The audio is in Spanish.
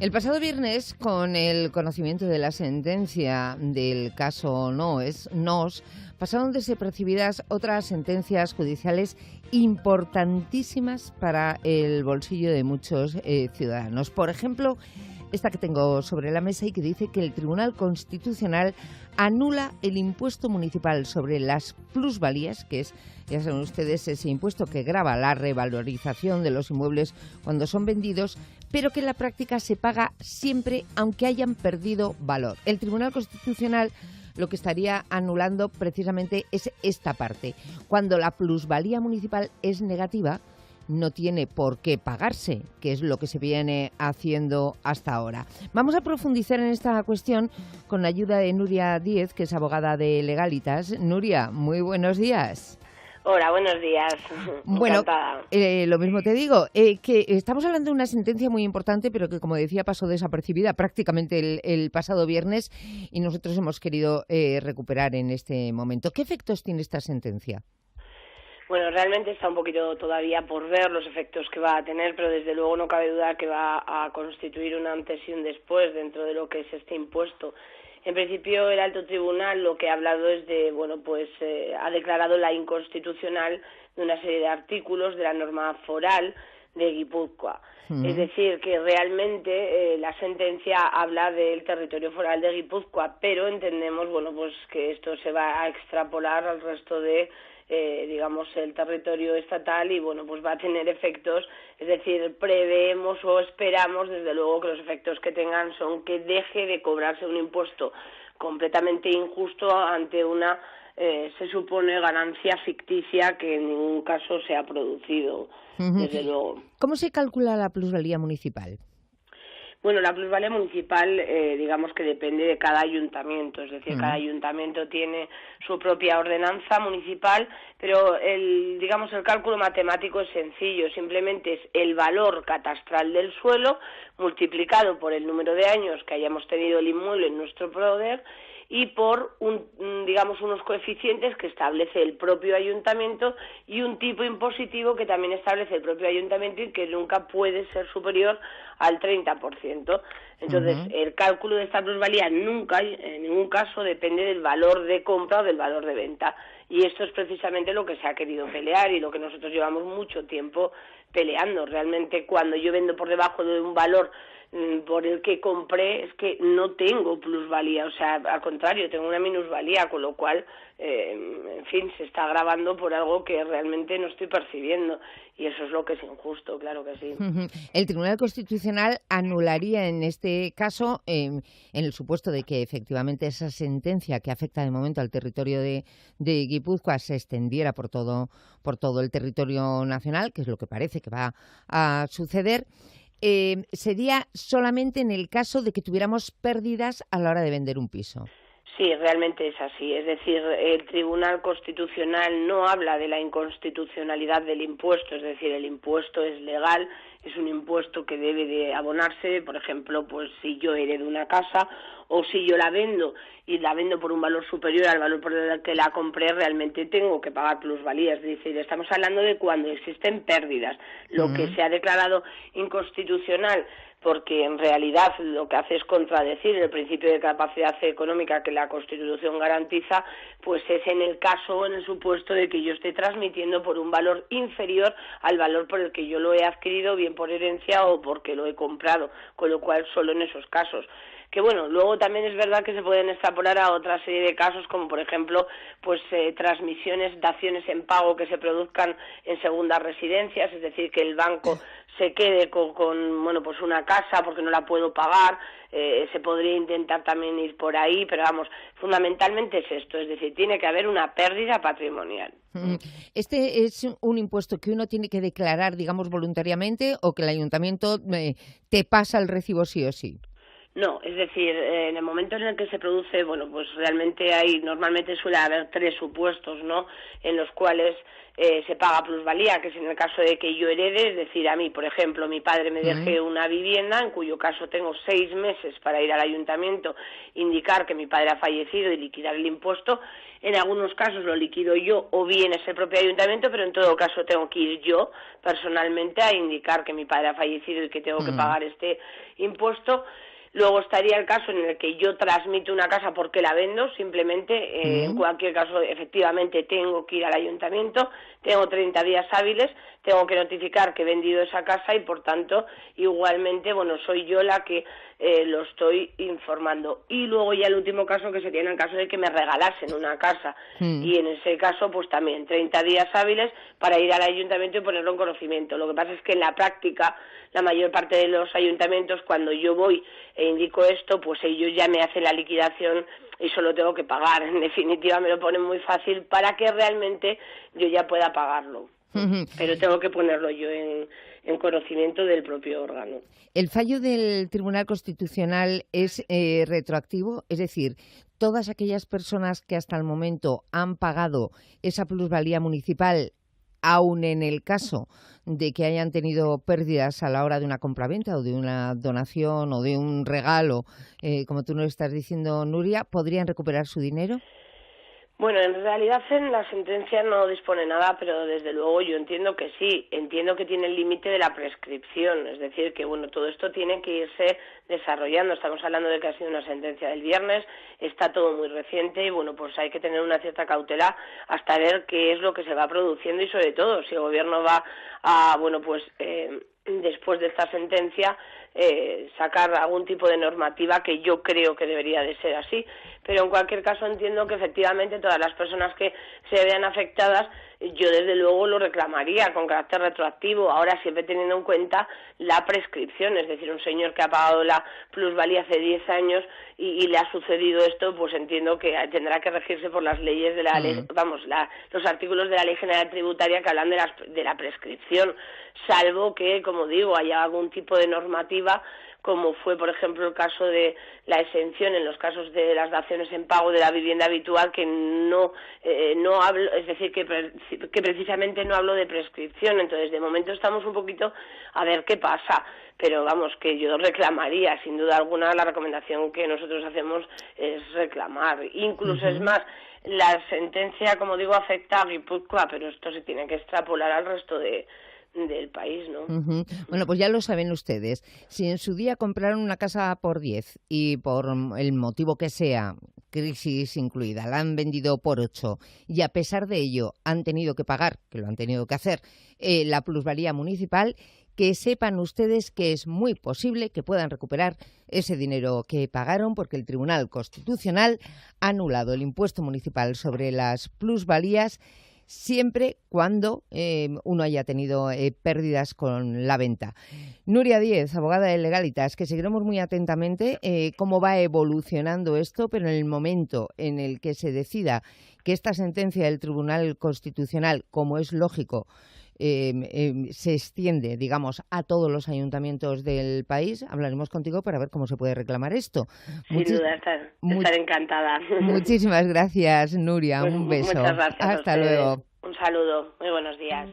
El pasado viernes, con el conocimiento de la sentencia del caso NOS, pasaron desapercibidas otras sentencias judiciales importantísimas para el bolsillo de muchos ciudadanos. Por ejemplo, esta que tengo sobre la mesa y que dice que el Tribunal Constitucional anula el impuesto municipal sobre las plusvalías, que es, ya saben ustedes, ese impuesto que grava la revalorización de los inmuebles cuando son vendidos, pero que en la práctica se paga siempre aunque hayan perdido valor. El Tribunal Constitucional lo que estaría anulando precisamente es esta parte. Cuando la plusvalía municipal es negativa, no tiene por qué pagarse, que es lo que se viene haciendo hasta ahora. Vamos a profundizar en esta cuestión con la ayuda de Nuria Díez, que es abogada de Legalitas. Nuria, muy buenos días. Hola, buenos días. Bueno, encantada. Lo mismo te digo, que estamos hablando de una sentencia muy importante, pero que, como decía, pasó desapercibida prácticamente el pasado viernes y nosotros hemos querido recuperar en este momento. ¿Qué efectos tiene esta sentencia? Bueno, realmente está un poquito todavía por ver los efectos que va a tener, pero desde luego no cabe duda que va a constituir un antes y un después dentro de lo que es este impuesto. En principio, el Alto Tribunal lo que ha hablado es de, ha declarado la inconstitucional de una serie de artículos de la norma foral de Guipúzcoa. Es decir, que realmente la sentencia habla del territorio foral de Guipúzcoa, pero entendemos, que esto se va a extrapolar al resto de el territorio estatal y va a tener efectos, es decir, preveemos o esperamos desde luego que los efectos que tengan son que deje de cobrarse un impuesto completamente injusto ante una se supone ganancia ficticia que en ningún caso se ha producido, desde luego. ¿Cómo se calcula la plusvalía municipal? Bueno, la plusvalía municipal, que depende de cada ayuntamiento, es decir, cada ayuntamiento tiene su propia ordenanza municipal, pero el cálculo matemático es sencillo, simplemente es el valor catastral del suelo multiplicado por el número de años que hayamos tenido el inmueble en nuestro poder y por unos coeficientes que establece el propio ayuntamiento y un tipo impositivo que también establece el propio ayuntamiento y que nunca puede ser superior al 30%. Entonces, el cálculo de esta plusvalía nunca, en ningún caso, depende del valor de compra o del valor de venta. Y esto es precisamente lo que se ha querido pelear y lo que nosotros llevamos mucho tiempo peleando. Realmente, cuando yo vendo por debajo de un valor por el que compré, es que no tengo plusvalía, o sea, al contrario, tengo una minusvalía, con lo cual, se está agravando por algo que realmente no estoy percibiendo, y eso es lo que es injusto, claro que sí. El Tribunal Constitucional anularía en este caso, en el supuesto de que efectivamente esa sentencia que afecta de momento al territorio de Guipúzcoa se extendiera por todo el territorio nacional, que es lo que parece que va a suceder. Sería solamente en el caso de que tuviéramos pérdidas a la hora de vender un piso. Sí, realmente es así. Es decir, el Tribunal Constitucional no habla de la inconstitucionalidad del impuesto, es decir, el impuesto es legal, es un impuesto que debe de abonarse, por ejemplo, si yo heredo una casa o si yo la vendo y la vendo por un valor superior al valor por el que la compré, realmente tengo que pagar plusvalías. Es decir, estamos hablando de cuando existen pérdidas. Lo que se ha declarado inconstitucional, porque en realidad lo que hace es contradecir el principio de capacidad económica que la Constitución garantiza, pues es en el caso o en el supuesto de que yo esté transmitiendo por un valor inferior al valor por el que yo lo he adquirido, bien por herencia o porque lo he comprado, con lo cual solo en esos casos. Que luego también es verdad que se pueden extrapolar a otra serie de casos, como por ejemplo, transmisiones, daciones en pago que se produzcan en segundas residencias, es decir, que el banco se quede con una casa porque no la puedo pagar, se podría intentar también ir por ahí, pero fundamentalmente es esto, es decir, tiene que haber una pérdida patrimonial. ¿Este es un impuesto que uno tiene que declarar, voluntariamente, o que el ayuntamiento te pasa el recibo sí o sí? No, es decir, en el momento en el que se produce, realmente normalmente suele haber tres supuestos, ¿no?, en los cuales se paga plusvalía, que es en el caso de que yo herede, es decir, a mí, por ejemplo, mi padre me deje una vivienda, en cuyo caso tengo 6 meses para ir al ayuntamiento, indicar que mi padre ha fallecido y liquidar el impuesto. En algunos casos lo liquido yo o bien es el propio ayuntamiento, pero en todo caso tengo que ir yo personalmente a indicar que mi padre ha fallecido y que tengo que pagar este impuesto. Luego estaría el caso en el que yo transmito una casa porque la vendo, simplemente, en cualquier caso, efectivamente, tengo que ir al ayuntamiento, tengo 30 días hábiles, tengo que notificar que he vendido esa casa y, por tanto, igualmente, bueno, soy yo la que lo estoy informando. Y luego ya el último caso, que sería en el caso de que me regalasen una casa. Y en ese caso, pues también 30 días hábiles para ir al ayuntamiento y ponerlo en conocimiento. Lo que pasa es que en la práctica, la mayor parte de los ayuntamientos, cuando yo voy e indico esto, pues ellos ya me hacen la liquidación y solo tengo que pagar. En definitiva, me lo ponen muy fácil para que realmente yo ya pueda pagarlo. Pero tengo que ponerlo yo en conocimiento del propio órgano. ¿El fallo del Tribunal Constitucional es retroactivo? Es decir, todas aquellas personas que hasta el momento han pagado esa plusvalía municipal, aun en el caso de que hayan tenido pérdidas a la hora de una compraventa o de una donación o de un regalo, como tú nos estás diciendo, Nuria, ¿podrían recuperar su dinero? Bueno, en realidad en la sentencia no dispone nada, pero desde luego yo entiendo que sí, entiendo que tiene el límite de la prescripción, es decir, que bueno, todo esto tiene que irse desarrollando. Estamos hablando de que ha sido una sentencia del viernes, está todo muy reciente y bueno, pues hay que tener una cierta cautela hasta ver qué es lo que se va produciendo y sobre todo si el gobierno va a, bueno, pues después de esta sentencia sacar algún tipo de normativa, que yo creo que debería de ser así, pero en cualquier caso entiendo que efectivamente todas las personas que se vean afectadas, yo desde luego lo reclamaría con carácter retroactivo, ahora siempre teniendo en cuenta la prescripción, es decir, un señor que ha pagado la plusvalía hace 10 años y le ha sucedido esto, pues entiendo que tendrá que regirse por las leyes de la ley, los artículos de la Ley General Tributaria que hablan de la prescripción, salvo que, como digo, haya algún tipo de normativa, como fue, por ejemplo, el caso de la exención en los casos de las daciones en pago de la vivienda habitual, que no hablo, es decir, que precisamente no hablo de prescripción. Entonces, de momento estamos un poquito a ver qué pasa, pero vamos, que yo reclamaría, sin duda alguna, la recomendación que nosotros hacemos es reclamar. Incluso es más, la sentencia, como digo, afecta a Guipúzcoa, pero esto se tiene que extrapolar al resto del país, ¿no? Bueno, pues ya lo saben ustedes. Si en su día compraron una casa por 10 y por el motivo que sea, crisis incluida, la han vendido por 8 y a pesar de ello han tenido que pagar, que lo han tenido que hacer, la plusvalía municipal, que sepan ustedes que es muy posible que puedan recuperar ese dinero que pagaron porque el Tribunal Constitucional ha anulado el impuesto municipal sobre las plusvalías siempre cuando uno haya tenido pérdidas con la venta. Nuria Díez, abogada de Legalitas, que seguiremos muy atentamente cómo va evolucionando esto, pero en el momento en el que se decida que esta sentencia del Tribunal Constitucional, como es lógico, se extiende, digamos, a todos los ayuntamientos del país, hablaremos contigo para ver cómo se puede reclamar esto. Sin duda, estar encantada. Muchísimas gracias, Nuria. Pues un beso. muchas gracias. Hasta luego. Un saludo. Muy buenos días.